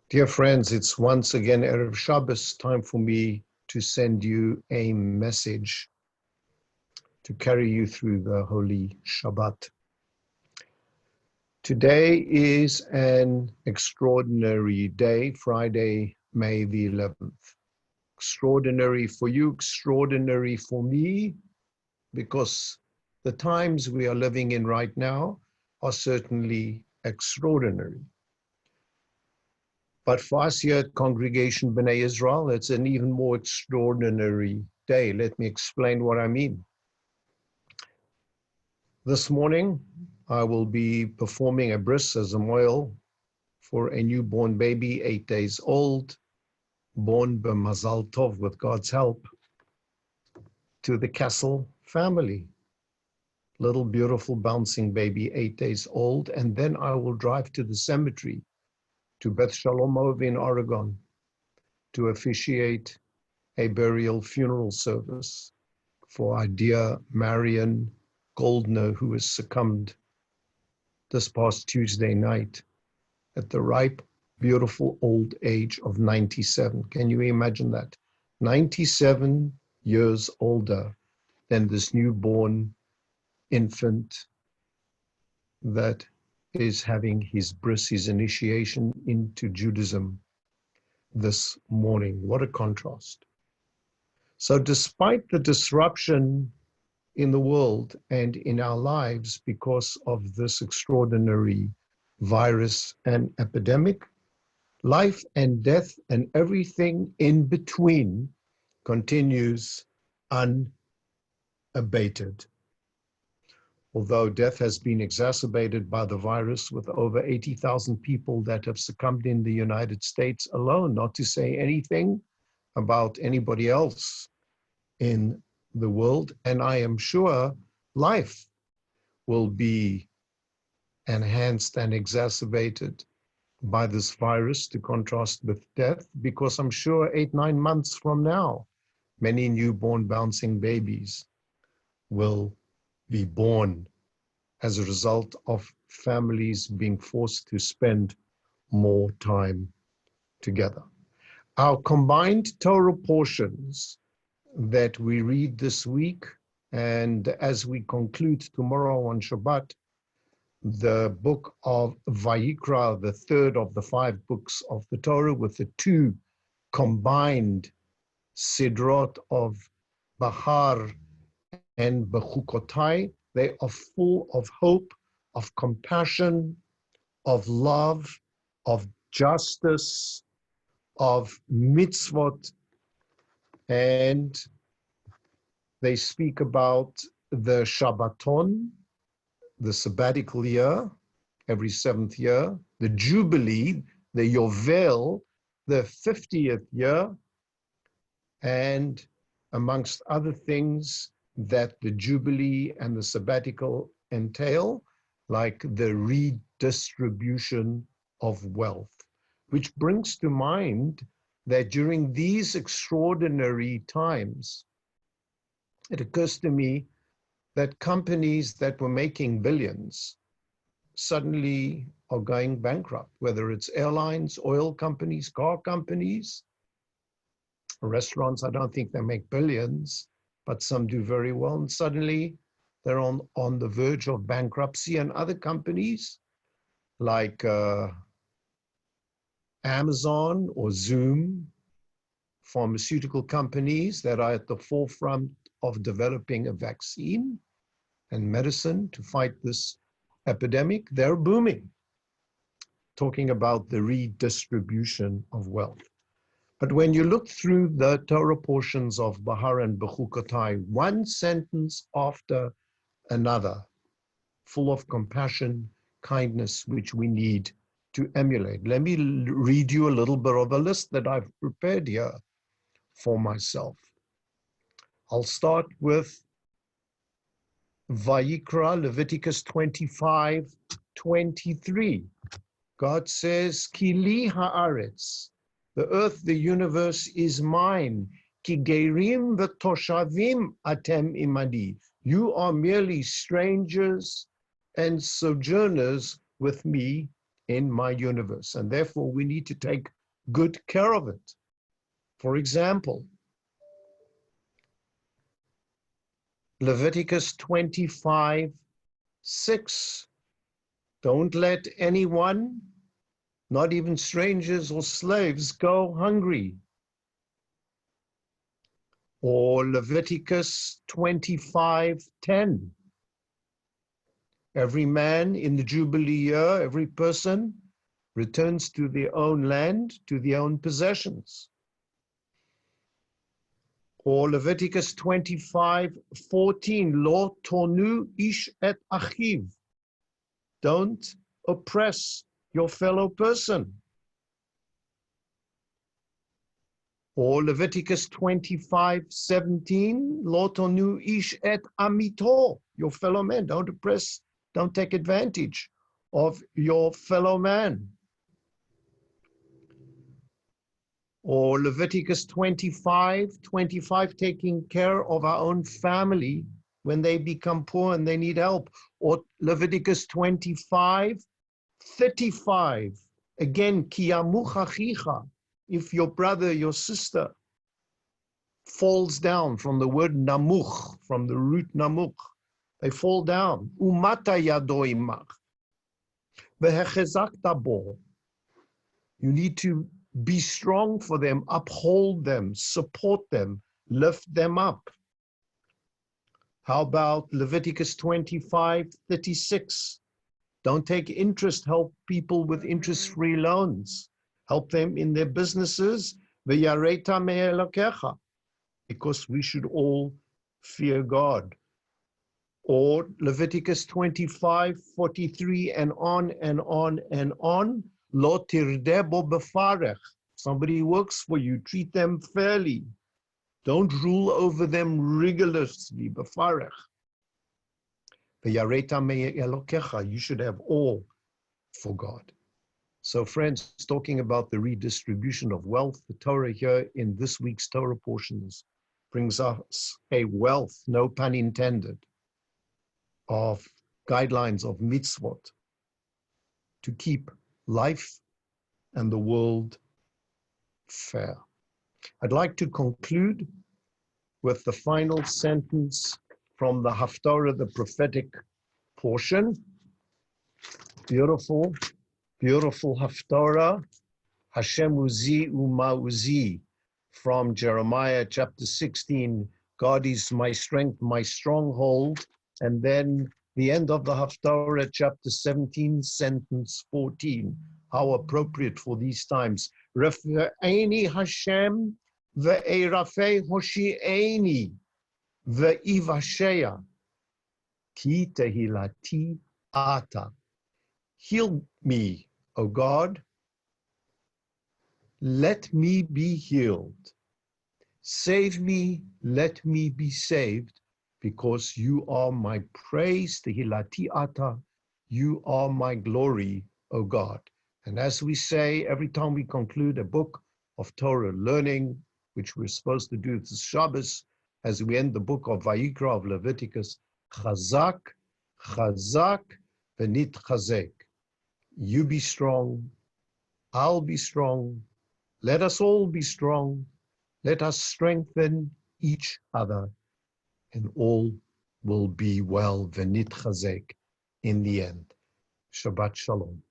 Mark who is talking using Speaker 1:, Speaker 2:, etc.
Speaker 1: Dear friends, it's once again Erev Shabbos, time for me to send you a message to carry you through the Holy Shabbat. Today is an extraordinary day, Friday, May the 11th. Extraordinary for you, extraordinary for me, because the times we are living in right now are certainly extraordinary. But for us here at Congregation B'nai Israel, it's an even more extraordinary day. Let me explain what I mean. This morning, I will be performing a bris as a moil for a newborn baby, 8 days old, born b'mazal tov with God's help, to the Castle family. Little beautiful bouncing baby, 8 days old, and then I will drive to the cemetery to Beth Shalom in Oregon to officiate a burial funeral service for our dear Marion Goldner, who has succumbed this past Tuesday night at the ripe, beautiful old age of 97. Can you imagine that? 97 years older than this newborn infant that is having his bris, his initiation into Judaism this morning. What a contrast. So despite the disruption in the world and in our lives because of this extraordinary virus and epidemic, life and death and everything in between continues unabated. Although death has been exacerbated by the virus with over 80,000 people that have succumbed in the United States alone, not to say anything about anybody else in the world. And I am sure life will be enhanced and exacerbated by this virus to contrast with death, because I'm sure 8-9 months from now, many newborn bouncing babies will be born as a result of families being forced to spend more time together. Our combined Torah portions that we read this week, and as we conclude tomorrow on Shabbat, the book of Vayikra, the third of the 5 books of the Torah, with the 2 combined Sidrot of Bahar and Bechukotai. They are full of hope, of compassion, of love, of justice, of mitzvot, and they speak about the Shabbaton, the sabbatical year, every 7th year, the Jubilee, the Yovel, the 50th year, and amongst other things that the Jubilee and the sabbatical entail, like the redistribution of wealth, which brings to mind that during these extraordinary times, it occurs to me that companies that were making billions suddenly are going bankrupt, whether it's airlines, oil companies, car companies, restaurants. I don't think they make billions, but some do very well. And suddenly they're on the verge of bankruptcy. And other companies like Amazon or Zoom, pharmaceutical companies that are at the forefront of developing a vaccine and medicine to fight this epidemic, they're booming, talking about the redistribution of wealth. But when you look through the Torah portions of Bahar and Bechukotai, one sentence after another, full of compassion, kindness, which we need to emulate. Let me read you a little bit of a list that I've prepared here for myself. I'll start with Vayikra, Leviticus 25:23. God says, Ki li haaretz, the earth, the universe is mine. Ki gerim v'toshavim atem imadi. You are merely strangers and sojourners with me in my universe. And therefore we need to take good care of it. For example, Leviticus 25:6. Don't let anyone, not even strangers or slaves, go hungry. Or Leviticus 25:10. Every man in the Jubilee year, every person returns to their own land, to their own possessions. Or Leviticus 25:14, Lo tonu ish et achiv. Don't oppress your fellow person. Or Leviticus 25:17, Lo tonu ish et amito, your fellow man. Don't oppress, don't take advantage of your fellow man. Or Leviticus 25:25, taking care of our own family when they become poor and they need help. Or Leviticus 25:35, again, ki yamuch achicha, if your brother, your sister falls down, from the word namuch, from the root namuch, they fall down. Umata yado imach, vehechezakta bo. You need to be strong for them, uphold them, support them, lift them up. How about Leviticus 25:36? Don't take interest, help people with interest-free loans. Help them in their businesses, because we should all fear God. Or Leviticus 25:43, and on and on and on. Lo tirdebo befarech. Somebody works for you, treat them fairly. Don't rule over them rigorously. Befarech. You should have all for God. So friends, talking about the redistribution of wealth, the Torah here in this week's Torah portions brings us a wealth, no pun intended, of guidelines of mitzvot to keep life and the world fair. I'd like to conclude with the final sentence from the Haftarah, the prophetic portion. Beautiful, beautiful Haftarah. Hashem uzi uma uzi, from Jeremiah chapter 16. God is my strength, my stronghold. And then the end of the Haftarah, chapter 17, sentence 14. How appropriate for these times. Rafa'eni Hashem ve'erafei hoshi'eni ve'ivasheya ki tehilati ata. Heal me, O God. Let me be healed. Save me, let me be saved, because you are my praise, tehilati ata. You are my glory, O God. And as we say every time we conclude a book of Torah learning, which we're supposed to do this Shabbos, as we end the book of Vayikra of Leviticus, Chazak, Chazak, Venit Chazek. You be strong, I'll be strong, let us all be strong, let us strengthen each other, and all will be well, Venit Chazek, in the end. Shabbat Shalom.